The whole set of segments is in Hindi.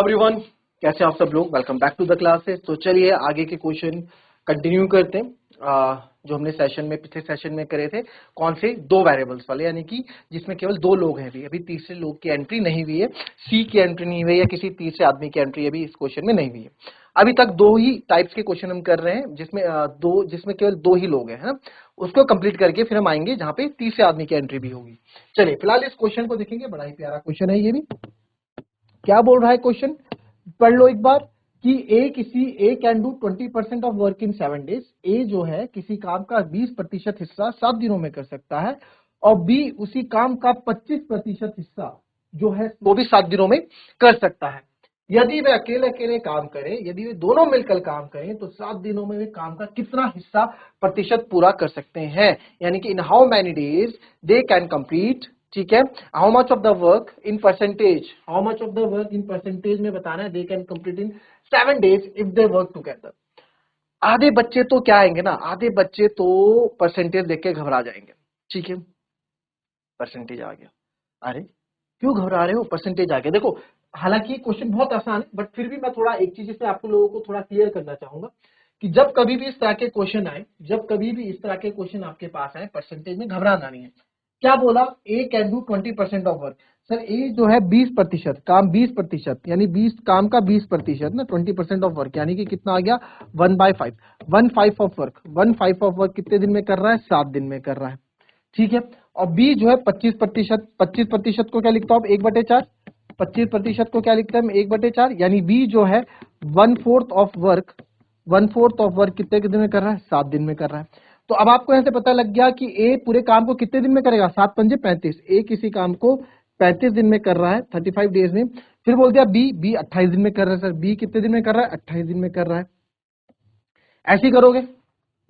एवरीवन, कैसे आप सब लोग। Welcome back to the classes. तो चलिए आगे के क्वेश्चन कंटिन्यू करते हैं। जो हमने सेशन में पिछले सेशन में करे थे, कौन से दो वेरिएबल्स वाले, यानी कि जिसमें केवल दो लोग हैं। अभी तीसरे लोग की एंट्री नहीं हुई है, सी की एंट्री नहीं हुई है, या किसी तीसरे आदमी की एंट्री अभी इस क्वेश्चन में नहीं हुई है। अभी तक दो ही टाइप्स के क्वेश्चन हम कर रहे हैं, जिसमें केवल दो ही लोग हैं, है ना। उसको कंप्लीट करके फिर हम आएंगे जहां पे तीसरे आदमी की एंट्री भी होगी। चलिए फिलहाल इस क्वेश्चन को देखेंगे। बड़ा ही प्यारा क्वेश्चन है ये भी। क्या बोल रहा है क्वेश्चन, पढ़ लो एक बार कि A can do 20% of work in 7 days. A जो है किसी काम का 20% हिस्सा 7 दिनों में कर सकता है, और बी उसी काम का 25% हिस्सा जो है वो भी 7 दिनों में कर सकता है। यदि वे अकेले अकेले काम करें, यदि वे दोनों मिलकर काम करें, तो 7 दिनों में वे काम का कितना हिस्सा प्रतिशत पूरा कर सकते हैं, यानी कि in how many days they can complete. ठीक है, how much of the work in percentage, how much of the work in percentage में बताना है। They can complete in 7 days if they work together. आधे बच्चे तो क्या आएंगे ना, आधे बच्चे तो परसेंटेज देख के घबरा जाएंगे। ठीक है, परसेंटेज आ गया, अरे क्यों घबरा रहे हो, परसेंटेज आ गया। देखो हालांकि क्वेश्चन बहुत आसान है, बट फिर भी मैं थोड़ा एक चीज से आप लोगों को थोड़ा क्लियर करना चाहूंगा कि जब कभी भी इस तरह के क्वेश्चन आए, जब कभी भी इस तरह के क्वेश्चन आपके पास आए, परसेंटेज में घबराना नहीं है। क्या बोला, A can do 20% of work. Sir A जो है 20% काम, 20% यानी 20 काम का 20% ना, 20% ऑफ वर्क यानी कि कितना आ गया, 1/5, 1/5 ऑफ वर्क, 1/5 ऑफ वर्क कितने दिन में कर रहा है, 7 दिन में कर रहा है। ठीक है, और बी जो है 25%, 25% को क्या लिखता हूं, 1/4, 25% को क्या लिखते हैं हम, 1/4, यानी बी जो है 1/4 ऑफ वर्क, 1/4 ऑफ वर्क कितने दिन में कर रहा है, 7 दिन में कर रहा है। तो अब आपको यहां से पता लग गया कि ए पूरे काम को कितने दिन में करेगा, 7 पंजे 35। ए किसी काम को 35 दिन में कर रहा है, 35 डेज में। फिर बोल दिया बी 28 दिन में कर रहा है। सर बी कितने दिन में कर रहा है, 28 दिन में कर रहा है। ऐसे ही करोगे,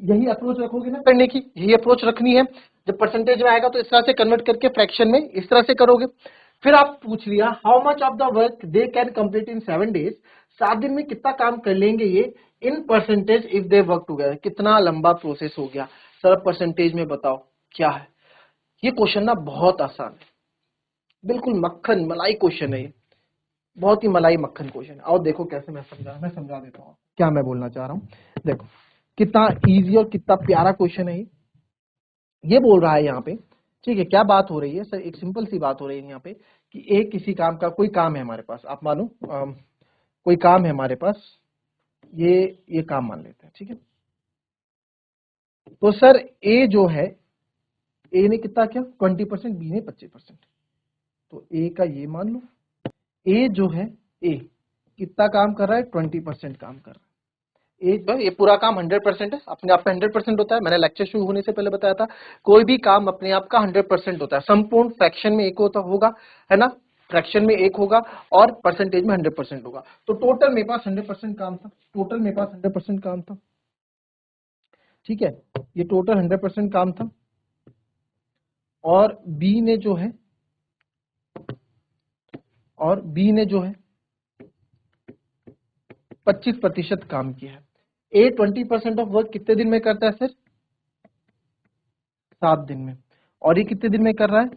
यही अप्रोच रखोगे ना करने की, यही अप्रोच रखनी है। जब परसेंटेज में आएगा तो इस तरह से कन्वर्ट करके फ्रैक्शन में इस तरह से करोगे। फिर आप पूछ लिया how much of the work they can complete in 7 days, 7 दिन में कितना काम कर लेंगे ये, in percentage if they work together. कितना लंबा प्रोसेस हो गया सर, परसेंटेज में बताओ क्या है। ये क्वेश्चन ना बहुत आसान है, बिल्कुल मक्खन मलाई क्वेश्चन है ये, बहुत ही मलाई मक्खन क्वेश्चन है। और देखो कैसे मैं समझा देता हूँ क्या मैं बोलना चाह रहा हूँ। देखो कितना इजी और कितना प्यारा क्वेश्चन है ये बोल रहा है यहाँ पे। ठीक है, क्या बात हो रही है सर, एक सिंपल सी बात हो रही है यहाँ पे कि एक किसी काम का, कोई काम है हमारे पास, आप मानो कोई काम है हमारे पास, ये काम मान लेते हैं। ठीक है, तो सर ए जो है, ए ने कितना किया 20%, बी ने 25%, तो ए का ये मान लो। ए जो है, ए कितना काम कर रहा है, 20% काम कर रहा है। ये पूरा काम 100% है, अपने आप का 100% होता है। मैंने लेक्चर शुरू होने से पहले बताया था, कोई भी काम अपने आप का 100% होता है। संपूर्ण फ्रैक्शन में एक होगा, है ना, फ्रैक्शन में एक होगा और परसेंटेज में 100% होगा। तो टोटल मेरे पास 100% काम था, टोटल मेरे पास 100% काम था। ठीक है, ये टोटल 100% काम था, और बी ने जो है, और बी ने जो है 25% काम किया है। ए 20% ऑफ वर्क कितने दिन में करता है सर, 7 दिन में। और ये कितने दिन में कर रहा है,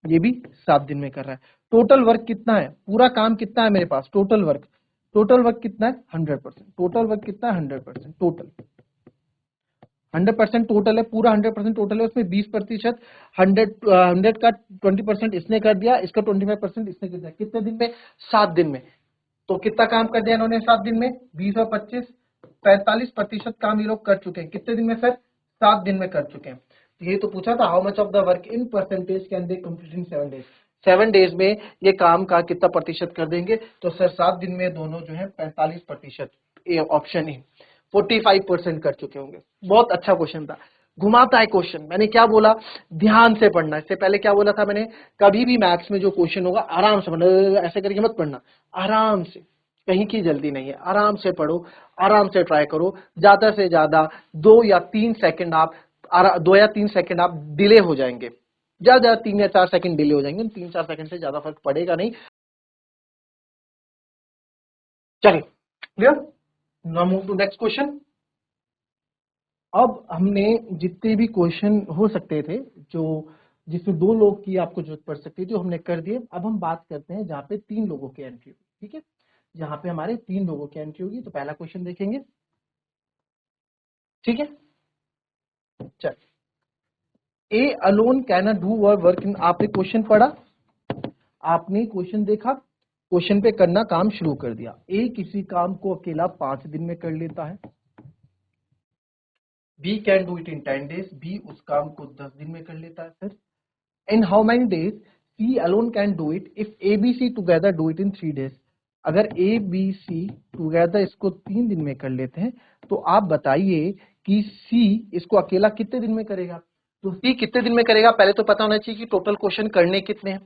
ये भी 7 दिन में कर रहा है। टोटल वर्क कितना है, पूरा काम कितना है मेरे पास, टोटल वर्क कितना है, 100%। टोटल वर्क कितना है, 100%। टोटल 100% टोटल है, पूरा 100% टोटल है। उसमें 20%, 100 का 20% इसने कर दिया, इसका 25% इसने कर दिया। कितने दिन में, 7 दिन में। तो कितना काम कर दिया इन्होंने 7 दिन में, 20 और 25, 45% काम ये लोग कर चुके हैं। कितने दिन में सर, 7 दिन में कर चुके हैं। ये तो पूछा था how much of the work in percentage can they complete in 7 days. 7 days में ये काम का कितना प्रतिशत कर देंगे, तो सर 7 दिन में दोनों जो है 45%, ये ऑप्शन है 45% कर चुके होंगे। बहुत अच्छा क्वेश्चन था, घुमाता है क्वेश्चन। मैंने क्या बोला, ध्यान से पढ़ना। इससे पहले क्या बोला था मैंने, कभी भी मैथ्स में जो क्वेश्चन होगा आराम से पढ़ना, ऐसे करके मत पढ़ना, आराम से, कहीं की जल्दी नहीं है, आराम से पढ़ो, आराम से ट्राई करो। ज्यादा से ज्यादा 2 या 3 सेकंड आप 2 या 3 सेकंड आप डिले हो जाएंगे, ज्यादा 3 या 4 सेकंड डिले हो जाएंगे, 3-4 सेकंड से ज्यादा फर्क पड़ेगा नहीं। चलिए clear, now move to next question. अब हमने जितने भी क्वेश्चन हो सकते थे, जो जिसमें 2 लोग की आपको जरूरत पड़ सकती थी, जो हमने कर दिए। अब हम बात करते हैं जहां पे 3 लोगों की एंट्री हुई। ठीक है, जहां पे हमारे 3 लोगों की एंट्री होगी। तो पहला क्वेश्चन देखेंगे, ठीक है। चल, A alone can not do work in, आपने क्वेश्चन पढ़ा, आपने क्वेश्चन देखा, क्वेश्चन पे करना काम शुरू कर दिया। ए किसी काम को अकेला 5 दिन में कर लेता है, B can do it in 10 days, B उस काम को 10 दिन में कर लेता है sir. In how many days C alone can do it if A B C together do it in 3 days, अगर ए बी सी टुगेदर इसको 3 दिन में कर लेते हैं, तो आप बताइए कि सी इसको अकेला कितने दिन में करेगा। तो सी कितने दिन में करेगा, पहले तो पता होना चाहिए कि टोटल क्वेश्चन करने कितने हैं,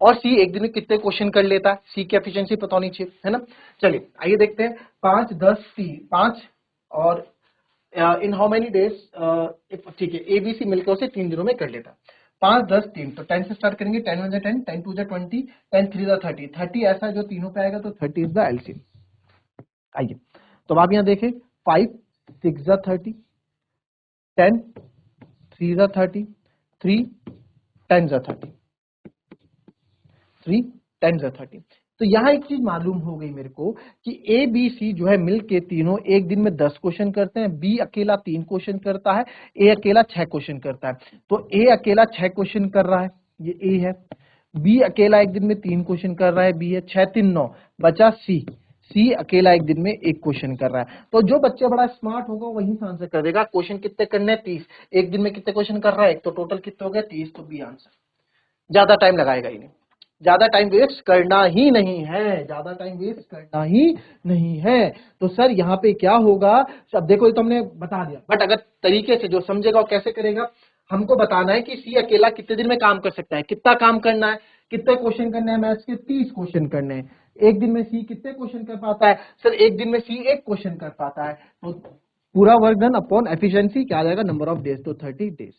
और सी एक दिन में कितने क्वेश्चन कर लेता है, सी की एफिशिएंसी पता होनी चाहिए, है ना। चलिए आइए देखते हैं, 5 10 3 5 और इन हाउ मेनी डेज, ठीक है, एबीसी मिलकर उसे 3 दिनों में कर लेता है। 5 10 3, तो 10 से स्टार्ट करेंगे, 10 1 जा 10, 10 2 जा 20, 10 3 जा 30, 30 ऐसा है जो तीनों पे आएगा, तो 30 इज द एलसीएम। आइए तो आप यहाँ देखें, 5 6 जा 30, 10 3 जा 30, 3 10 जा 30, 3 10 जा 30। तो यहाँ एक चीज मालूम हो गई मेरे को कि ए बी सी जो है मिल के तीनों एक दिन में 10 क्वेश्चन करते हैं, बी अकेला 3 क्वेश्चन करता है, ए अकेला 6 क्वेश्चन करता है। तो ए अकेला 6 क्वेश्चन कर रहा है, ये ए है। बी अकेला एक दिन में 3 क्वेश्चन कर रहा है, बी है। 6 3 9 बचा सी, सी अकेला एक दिन में 1 क्वेश्चन कर रहा है। तो जो बच्चा बड़ा स्मार्ट होगा वही आंसर कर देगा। क्वेश्चन कितने करने हैं, 30, एक दिन में कितने क्वेश्चन कर रहा है, एक, तो टोटल कितने हो गए 30, तो बी आंसर। ज्यादा टाइम लगाएगा ही नहीं, ज्यादा टाइम वेस्ट करना ही नहीं है, ज्यादा टाइम वेस्ट करना ही नहीं है। तो सर यहाँ पे क्या होगा, अब देखो ये तो हमने बता दिया, बट अगर तरीके से जो समझेगा वो कैसे करेगा, हमको बताना है कि सी अकेला कितने दिन में काम कर सकता है, कितना काम करना है, कितने क्वेश्चन करने हैं मैथ्स के, 30 क्वेश्चन करने हैं। एक दिन में सी कितने क्वेश्चन कर पाता है, सर एक दिन में सी 1 क्वेश्चन कर पाता है। तो पूरा वर्क डन अपॉन एफिशिएंसी क्या आ जाएगा, नंबर ऑफ डेज, तो 30 डेज,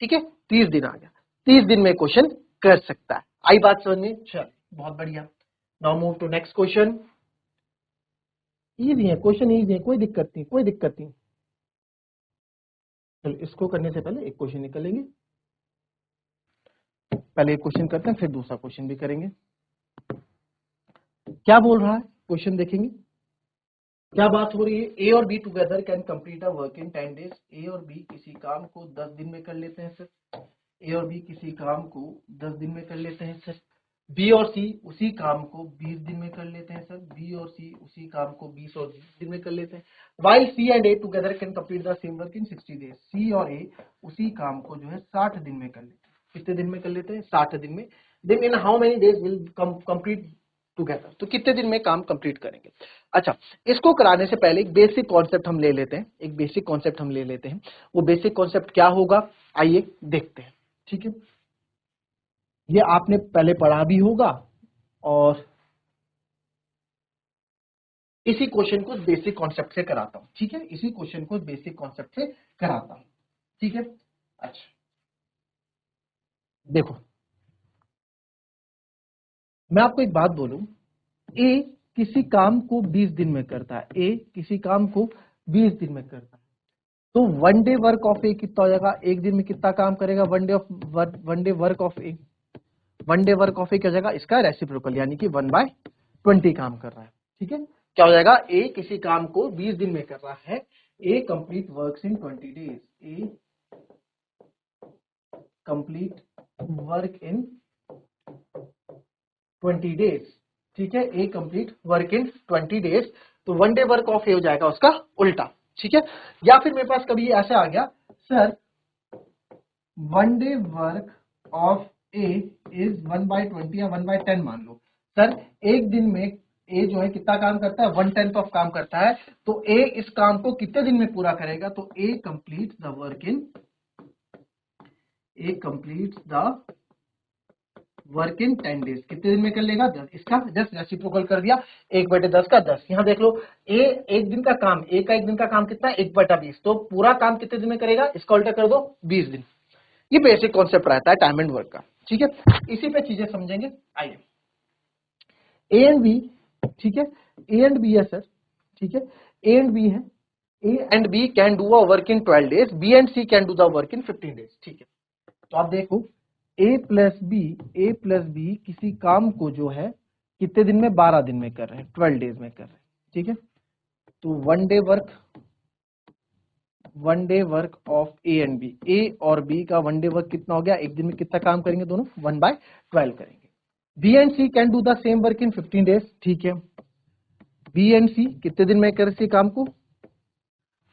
ठीक है। 30 दिन आ गया, 30 दिन में क्वेश्चन कर सकता है। आई बात समझ में, चल बहुत बढ़िया। Now move to next question. Easy है क्वेश्चन, इजी है, कोई दिक्कत नहीं, कोई दिक्कत नहीं। चल इसको करने से पहले एक क्वेश्चन निकलेंगे, पहले एक क्वेश्चन करते हैं फिर दूसरा क्वेश्चन भी करेंगे। क्या बोल रहा है क्वेश्चन देखेंगे, क्या बात हो रही है। ए और B together can complete a work in 10 days, A और बी किसी काम को 10 दिन में कर लेते हैं सर। ए और बी किसी काम को 10 दिन में कर लेते हैं सर। बी और सी उसी काम को 20 दिन में कर लेते हैं सर। बी और सी उसी काम को 20 और 20 दिन में कर लेते हैं। While C and A together can complete the same work in 60 days, C और ए उसी काम को जो है 60 दिन में कर लेते हैं। कितने दिन में कर लेते हैं, 60 दिन में। Then in how many days will complete together, तो कितने दिन में काम कंप्लीट करेंगे। अच्छा, इसको कराने से पहले एक बेसिक कॉन्सेप्ट हम ले लेते हैं, एक बेसिक कॉन्सेप्ट हम ले लेते हैं। वो बेसिक कॉन्सेप्ट क्या होगा, आइए देखते हैं, ठीक है। ये आपने पहले पढ़ा भी होगा, और इसी क्वेश्चन को बेसिक कॉन्सेप्ट से कराता हूं, ठीक है। इसी क्वेश्चन को बेसिक कॉन्सेप्ट से कराता हूं, ठीक है। अच्छा देखो, मैं आपको एक बात बोलूं, ए किसी काम को 20 दिन में करता है, ए किसी काम को 20 दिन में करता है, तो one day work of A कितना हो जाएगा, एक दिन में कितना काम करेगा, one day work of A, one day work of A क्या हो जाएगा, इसका रेसिप्रोकल, यानी कि 1/20 काम कर रहा है, ठीक है। क्या हो जाएगा, ए किसी काम को 20 दिन में कर रहा है, A complete works in 20 days, A complete work in 20 days, ठीक है। A complete work in 20 days, तो one day work of A हो जाएगा उसका उल्टा, ठीक है। या फिर मेरे पास कभी ऐसे आ गया, sir one day work of A is 1/20 या 1/10 मान लो। सर एक दिन में ए जो है कितना काम करता है, 1/10 ऑफ काम करता है, तो ए इस काम को कितने दिन में पूरा करेगा, तो A complete the work in, A complete the work in 10 days, कितने दिन में कर लेगा, 10, इसका जस्ट रेसिप्रोकल कर दिया, 1/10 का 10। यहां देख लो, ए एक दिन का काम, ए का एक दिन का काम कितना है, 1/20, तो पूरा काम कितने दिन में करेगा, इसका उल्टा कर दो, 20 दिन। ये बेसिक कॉन्सेप्ट रहता है टाइम एंड वर्क का, ठीक है। इसी पे चीजें समझेंगे। आइए, ए एंड बी, ठीक है, ए एंड बी है सर, ठीक है, ए एंड बी है, A and B can do a work in 12 days, B and C can do the work in 15 days, ठीक है। तो आप देखो, ए प्लस बी किसी काम को जो है कितने दिन में, 12 दिन में कर रहे हैं, 12 डेज में कर रहे हैं, ठीक है। तो one day work of A and B, A और बी का वन डे वर्क कितना हो गया, एक दिन में कितना काम करेंगे दोनों, 1/12 करेंगे। B and C can do the same work in 15 days, ठीक है। बी एंड सी कितने दिन में कर रहे हैं काम को,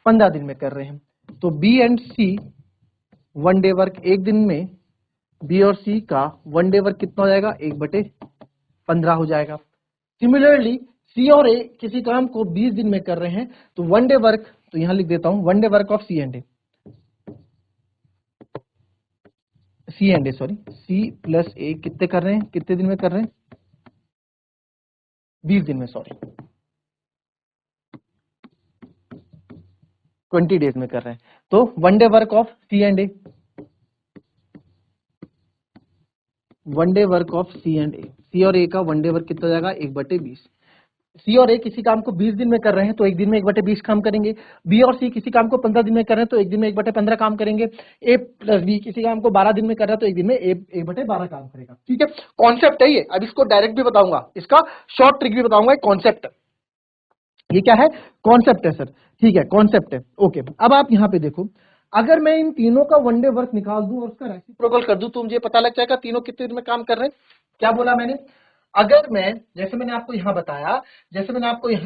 15 दिन में कर रहे हैं। तो B and C one day work एक दिन में, बी और सी का वन डे वर्क कितना हो जाएगा, 1/15 हो जाएगा। सिमिलरली सी और ए किसी काम को 20 दिन में कर रहे हैं, तो वन डे वर्क, तो यहां लिख देता हूं one day work of C and A sorry, C plus A कितने कर रहे हैं, कितने दिन में कर रहे हैं, 20 दिन में, सॉरी 20 डेज में कर रहे हैं। तो one day work of C and A, one day work of C and A, C और ए का वन डे वर्क कितना हो जाएगा, 1/20। सी और ए किसी काम को 20 दिन में कर रहे हैं, तो एक दिन में 1/20 काम करेंगे। बी और सी किसी काम को 15 दिन में कर रहे हैं, तो एक दिन में 1/15 काम करेंगे। ए प्लस बी किसी काम को 12 दिन में कर रहा है, तो एक दिन में 1/12 काम करेगा, ठीक है। कॉन्सेप्ट है ये, अब इसको डायरेक्ट भी बताऊंगा, इसका शॉर्ट ट्रिक भी बताऊंगा। कॉन्सेप्ट, ये क्या है, कॉन्सेप्ट है सर, ठीक है, कॉन्सेप्ट है, ओके। अब आप यहाँ पे देखो, अगर मैं इन तीनों का वन डे वर्क निकाल दूं और उसका रेसिप्रोकल कर दूं, तो मुझे पता लग जाएगा तीनों कितने दिन में काम कर रहे हैं। क्या बोला मैंने, अगर मैं, जैसे मैंने आपको यहां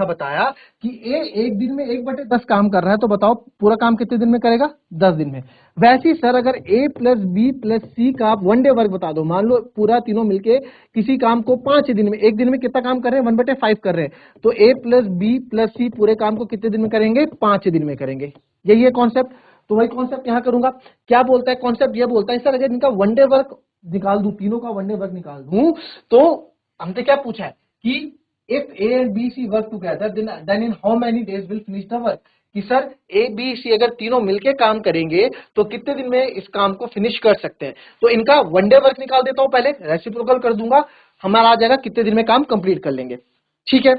बताया कि ए एक दिन में 1/10 काम कर रहा है, तो बताओ पूरा काम कितने दिन में करेगा, 10 दिन में। वैसे ही सर अगर ए प्लस बी प्लस सी का आप वन डे वर्क बता दो, मान लो पूरा तीनों मिलके किसी काम को 5 दिन में, एक दिन में कितना काम कर रहे हैं, 1/5 कर रहे हैं, तो ए प्लस बी प्लस सी पूरे काम को कितने दिन में करेंगे, 5 दिन में करेंगे। यही है कॉन्सेप्ट। तो वही कॉन्सेप्ट यहां करूंगा। क्या बोलता है कॉन्सेप्ट, ये बोलता है सर अगर इनका वन डे वर्क निकाल दूं, तीनों का वन डे वर्क निकाल दूं, तो हमसे क्या पूछा है कि if A and B C work together then in how many days will finish the work, कि सर ए बी सी अगर तीनों मिलके काम करेंगे तो कितने दिन में इस काम को फिनिश कर सकते हैं। तो इनका वन डे वर्क निकाल देता हूं, पहले रेसिप्रोकल कर दूंगा, हमारा आ जाएगा कितने दिन में काम कंप्लीट कर लेंगे, ठीक है,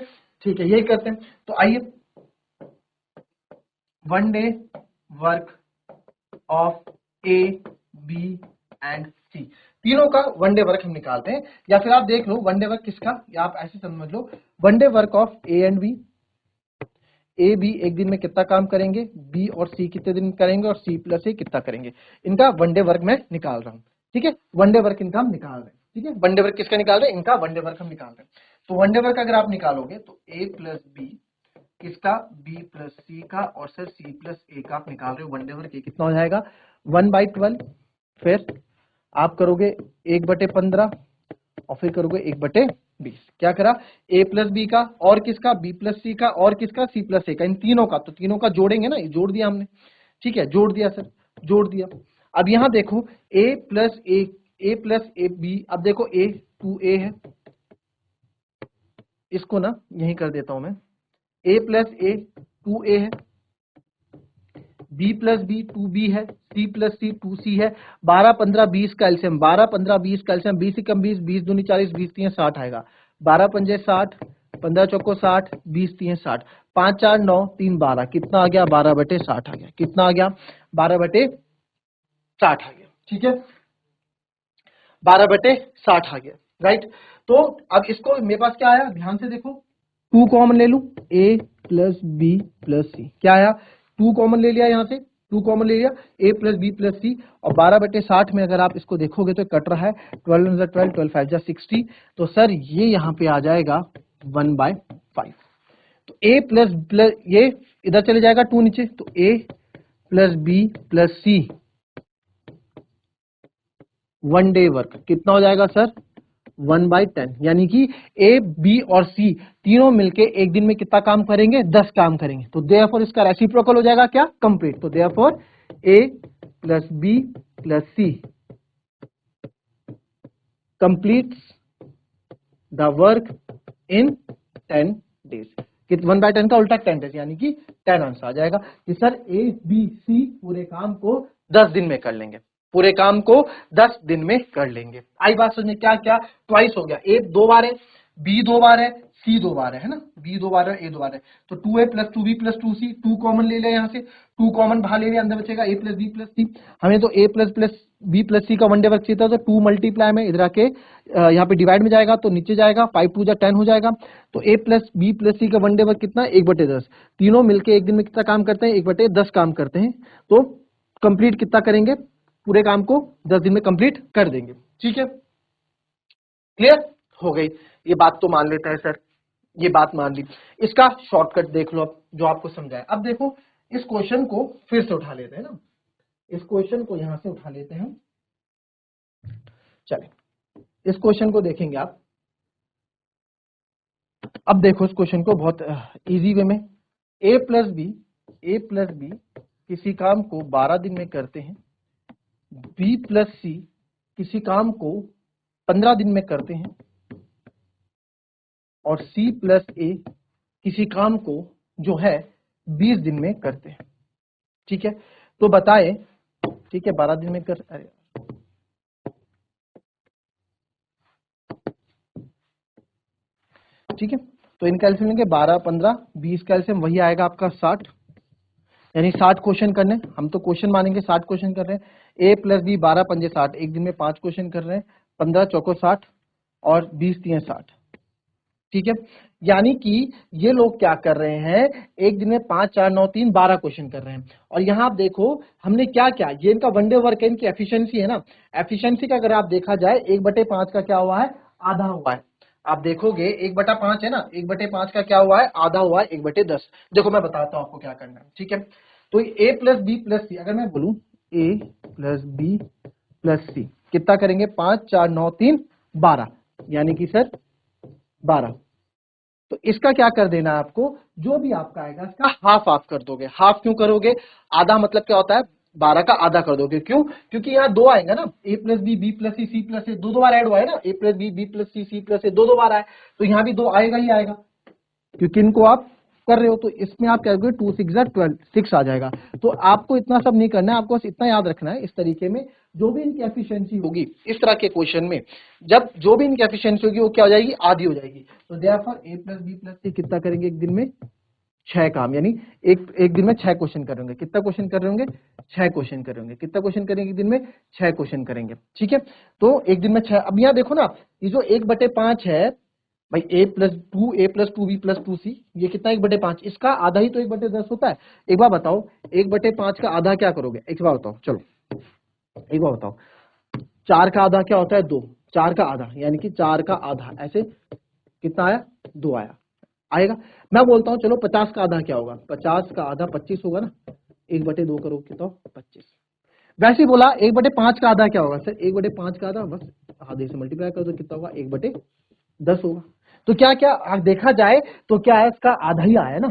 ठीक है, यही करते हैं। तो आइए, one day work of A B and C, तीनों का वन डे वर्क हम निकालते हैं। या फिर आप देख लो वन डे वर्क किसका, या आप ऐसे समझ लो one day work of A and B, A B एक दिन में कितना काम करेंगे, बी और सी कितने दिन करेंगे, और सी प्लस ए कितना करेंगे, इनका वन डे वर्क मैं निकाल रहा हूं, ठीक है। वन डे वर्क इनका हम निकाल रहे हैं, ठीक है। वन डे वर्क किसका निकाल रहे हैं, इनका वन डे वर्क हम निकाल रहे हैं। तो वन डे वर्क अगर आप निकालोगे तो ए प्लस बी किसका, बी प्लस सी का, और सर सी प्लस ए का आप निकाल रहे हो वन डे वर्क, ये कितना हो जाएगा 1/12। फिर आप करोगे 1/15 और फिर करोगे 1/20। क्या करा, ए प्लस बी का और किसका, बी प्लस सी का और किसका, सी प्लस ए का, इन तीनों का। तो तीनों का जोड़ेंगे ना, ये जोड़ दिया हमने, ठीक है, जोड़ दिया सर, जोड़ दिया। अब यहां देखो ए प्लस ए बी, अब देखो ए 2a है, इसको ना यही कर देता हूं मैं, a प्लस ए 2a है, b प्लस बी 2b है, c प्लस सी 2c है। 12 15 20 का एलसीएम, 12 15 20 का एलसीएम, 20 कम 20, 20 दूनी 40, 20 3 60 आएगा। 12 पंजे 60, 15 चौको 60, 20 3 60, 5 4 9 3 12, कितना आ गया 12/60 आ गया, कितना आ गया 12/60 आ गया, ठीक है, 12/60 आ गया, राइट। तो अब इसको मेरे पास क्या आया, ध्यान से देखो, 2 कॉमन ले लूं, a प्लस बी प्लस सी, क्या आया 2 कॉमन ले लिया, यहां से 2 कॉमन ले लिया, a प्लस बी प्लस सी, और 12/60 में अगर आप इसको देखोगे तो कट रहा है 12 12 12 5 60, तो सर ये यहां पे आ जाएगा 1/5। तो a प्लस ये इधर चले जाएगा 2 नीचे, तो a plus B plus C one day work कितना हो जाएगा सर 1/10, यानी कि ए बी और सी तीनों मिलके एक दिन में कितना काम करेंगे, 10 काम करेंगे। तो देयरफॉर इसका रेसिप्रोकल हो जाएगा क्या, कंप्लीट। तो therefore A plus B plus C completes the work in 10 days. 1/10 का उल्टा 10 डेज, यानी कि 10 आंसर आ जाएगा कि सर ए बी सी पूरे काम को 10 दिन में कर लेंगे, पूरे काम को 10 दिन में कर लेंगे। आई बात समझ में, क्या क्या ट्वाइस हो गया, ए 2 बार है, बी 2 बार है, सी 2 बार है ना, बी 2 बार है, ए 2 बार है, तो 2a plus 2b plus 2c, 2 common ले ले, यहाँ से 2 कॉमन बाहर ले ले, अंदर बचेगा a प्लस बी प्लस सी। हमें तो a प्लस बी प्लस सी का वन डे वर्क चाहिए था, तो 2 मल्टीप्लाई में इधर आके यहाँ पे डिवाइड में जाएगा तो नीचे जाएगा, 5 2 जा 10 हो जाएगा। तो a प्लस बी प्लस सी का वन डे वर्क कितना, 1/10। तीनों मिलके एक दिन में कितना काम करते हैं, 1/10 काम करते हैं। तो कंप्लीट कितना करेंगे, पूरे काम को 10 दिन में कंप्लीट कर देंगे। ठीक है, क्लियर हो गई ये बात, तो मान लेता है सर, ये बात मान ली। इसका शॉर्टकट देख लो अब, जो आपको समझाया। अब देखो इस क्वेश्चन को फिर से उठा लेते हैं ना, इस क्वेश्चन को यहां से उठा लेते हैं। चले इस क्वेश्चन को देखेंगे आप। अब देखो इस क्वेश्चन को बहुत इजी वे में, a प्लस बी किसी काम को 12 दिन में करते हैं, b प्लस सी किसी काम को 15 दिन में करते हैं, और c प्लस ए किसी काम को जो है 20 दिन में करते हैं। ठीक है, तो बताएं, ठीक है 12 दिन में कर, अरे ठीक है, तो इनका एलसीएम लेंगे 12 15 20 का एलसीएम वही आएगा आपका 60, यानी 60 क्वेश्चन करने, हम तो क्वेश्चन मानेंगे 60 क्वेश्चन कर रहे हैं। a प्लस बी 12 पंजे 60, एक दिन में 5 क्वेश्चन कर रहे हैं, 15 चौको 60 और 20 3 60। ठीक है, यानी कि ये लोग क्या कर रहे हैं, एक दिन में 5 4 9 3 12 क्वेश्चन कर रहे हैं। और यहां आप देखो हमने क्या क्या, ये इनका वनडे वर्क है, इनकी एफिशिएंसी है ना, एफिशिएंसी का अगर आप देखा जाए 1/5 का क्या हुआ है, आधा हुआ है। आप देखोगे 1/5 है ना, 1/5 का क्या हुआ है, आधा हुआ है 1/10। देखो मैं बताता हूं आपको क्या करना है। ठीक है, तो a प्लस बी प्लस सी, अगर मैं बोलूं a plus B plus C कितना करेंगे, 5 4 9 3 12, यानी कि सर 12। तो इसका क्या कर देना है आपको, जो भी आपका आएगा इसका हाफ आप कर दोगे। हाफ क्यों करोगे, आधा मतलब क्या होता है, 12 का आधा कर दोगे। क्यों, क्योंकि यहाँ दो आएगा ना, a plus B plus C plus A, दो बार ऐड हुआ है ना, a plus B plus C plus A दो बार आए, तो यहाँ भी 2 आएगा ही आएगा, क्योंकि इनको आप कर रहे हो। तो इसमें आप क्या करोगे, 2 6 12 6 आ जाएगा। तो आपको इतना सब नहीं करना है, आपको बस इतना याद रखना है, इस तरीके में जो भी इनकी एफिशिएंसी होगी इस तरह के क्वेश्चन में, जब जो भी इनकी एफिशिएंसी होगी वो क्या हो जाएगी, आधी हो जाएगी। तो therefore a plus B plus C कितना करेंगे, एक दिन में 6 काम, यानी एक दिन में 6 क्वेश्चन करेंगे। कितना क्वेश्चन कर रहे होंगे, 6 क्वेश्चन करेंगे। कितना क्वेश्चन करेंगे, एक दिन में 6 क्वेश्चन करेंगे। ठीक है, तो एक दिन में 6। अब यहाँ देखो ना, ये जो 1/5 है भाई, a plus 2b plus 2c, ये कितना 1/5, इसका आधा ही तो 1/10 होता है। एक बार बताओ 1/5 का आधा क्या करोगे, एक बार बताओ, चलो एक बार बताओ, 4 का आधा क्या होता है, 2, 4 का आधा यानी कि 4 का आधा, ऐसे कितना आया, 2 आया, आएगा। मैं बोलता हूं चलो 50 का आधा क्या होगा, 50 का आधा 25 होगा ना, 1/2 करो कितना, 25। वैसे ही बोला 1/5 का आधा क्या होगा सर, 1/5 का आधा बस आधे से मल्टीप्लाई कर दो, कितना होगा, 1/10 होगा। तो क्या क्या देखा जाए तो क्या है, इसका आधा ही आया ना,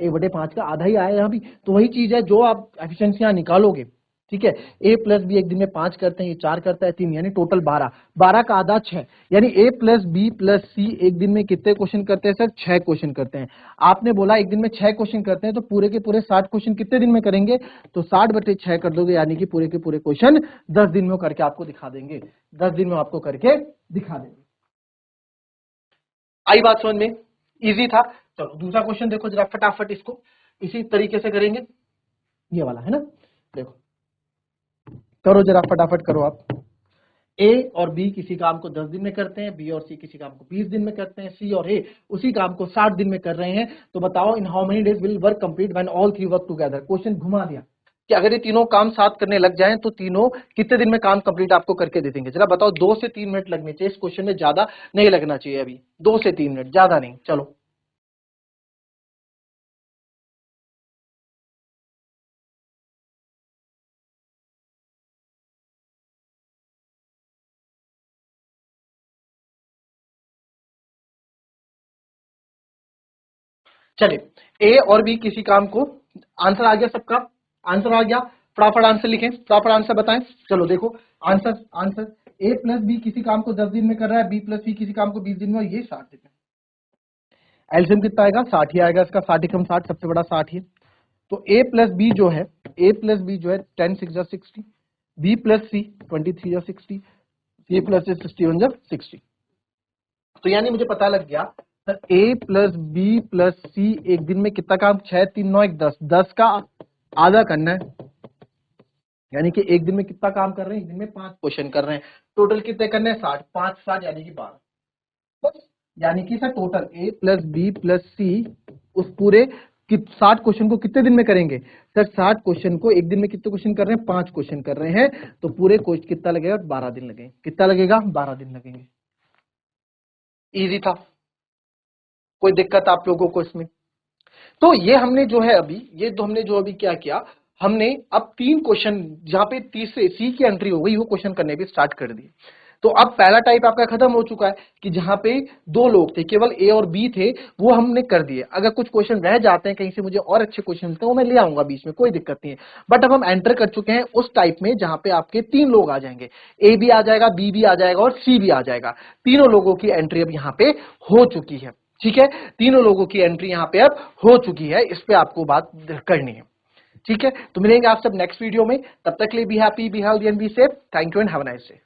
1/5 का आधा ही आया यहाँ भी। तो वही चीज है जो आप एफिशिएंसी यहाँ निकालोगे। ठीक है, a प्लस बी एक दिन में 5 करते हैं, ये 4 करता है 3, यानी टोटल 12, 12 का आधा 6, यानी a प्लस बी प्लस सी एक दिन में कितने क्वेश्चन करते हैं सर, 6 क्वेश्चन करते हैं। आपने बोला एक दिन में 6 क्वेश्चन करते हैं, तो पूरे के पूरे 60 क्वेश्चन कितने दिन में करेंगे, तो 60/6 कर दोगे, यानी कि पूरे के पूरे क्वेश्चन 10 दिन में करके आपको दिखा देंगे, 10 दिन में आपको करके दिखा देंगे। आई बात समझ में, इजी था। चलो दूसरा क्वेश्चन देखो जरा फटाफट, इसको इसी तरीके से करेंगे, ये वाला है ना, देखो करो जरा फटाफट करो आप। ए और बी किसी काम को 10 दिन में करते हैं, बी और सी किसी काम को 20 दिन में करते हैं, सी और ए उसी काम को 60 दिन में कर रहे हैं। तो बताओ इन how many days will work complete when all three work together. Question घुमा दिया कि अगर ये तीनों काम साथ करने लग जाएं तो तीनों कितने दिन में काम कंप्लीट आपको करके दे देंगे। जरा बताओ, 2 से 3 मिनट लगने चाहिए इस क्वेश्चन में, ज्यादा नहीं लगना चाहिए अभी, 2 से 3 मिनट, ज्यादा नहीं। चलो चलिए, ए और बी किसी काम को, आंसर आ गया सबका, आंसर आ गया, फटाफट आंसर लिखें, फटाफट आंसर बताएं। चलो देखो answer, answer A plus B किसी काम को 10 दिन में कर रहा है, बी प्लस सी किसी काम को 20 दिन में, और ये 60 दिन में। एल्सियम कितना आएगा, 60 ही आएगा इसका, 60 कम 60, सबसे बड़ा 60 ही। तो ए प्लस बी जो है, ए प्लस बी जो है 10 6 60, बी प्लस सी 23 60, सी प्लस 61 60। तो यानी मुझे पता लग गया सर ए प्लस बी प्लस सी एक दिन में कितना काम, 6 3 9 1 10, 10 का आधा करना है, यानी कि एक दिन में कितना काम कर रहे हैं, एक दिन में 5 क्वेश्चन कर रहे हैं। टोटल कितने करने हैं, 60, 5 7 यानी कि 12 बस। यानी कि sir total A plus B plus सी उस पूरे 60 क्वेश्चन को कितने दिन में करेंगे सर, 60 क्वेश्चन को एक दिन में कितने क्वेश्चन कर रहे हैं, 5 क्वेश्चन कर रहे हैं, तो पूरे क्वेश्चन कितना लगेगा, 12 दिन लगेंगे। कितना लगेगा, 12 दिन लगेंगे। इजी था, कोई दिक्कत आप लोगों को इसमें? तो ये हमने जो है अभी, ये तो हमने जो अभी क्या किया, हमने अब 3 क्वेश्चन जहां पे तीसरे सी की एंट्री हो गई वो क्वेश्चन करने भी स्टार्ट कर दिए। तो अब पहला टाइप आपका खत्म हो चुका है कि जहां पे 2 लोग थे, केवल ए और बी थे, वो हमने कर दिए। अगर कुछ क्वेश्चन रह जाते हैं कहीं से, मुझे और अच्छे क्वेश्चन मिलते हैं, वो मैं ले आऊंगा बीच में, कोई दिक्कत नहीं है। बट अब हम एंटर कर चुके हैं उस टाइप में जहां पे आपके 3 लोग आ जाएंगे, ए भी आ जाएगा, बी भी आ जाएगा और सी भी आ जाएगा। तीनों लोगों की एंट्री अब यहां पे हो चुकी है। ठीक है, तीनों लोगों की एंट्री यहां पे अब हो चुकी है, इस पे आपको बात करनी है। ठीक है, तो मिलेंगे आप सब नेक्स्ट वीडियो में, तब तक के लिए be happy, be healthy and be safe. Thank you and have a nice day.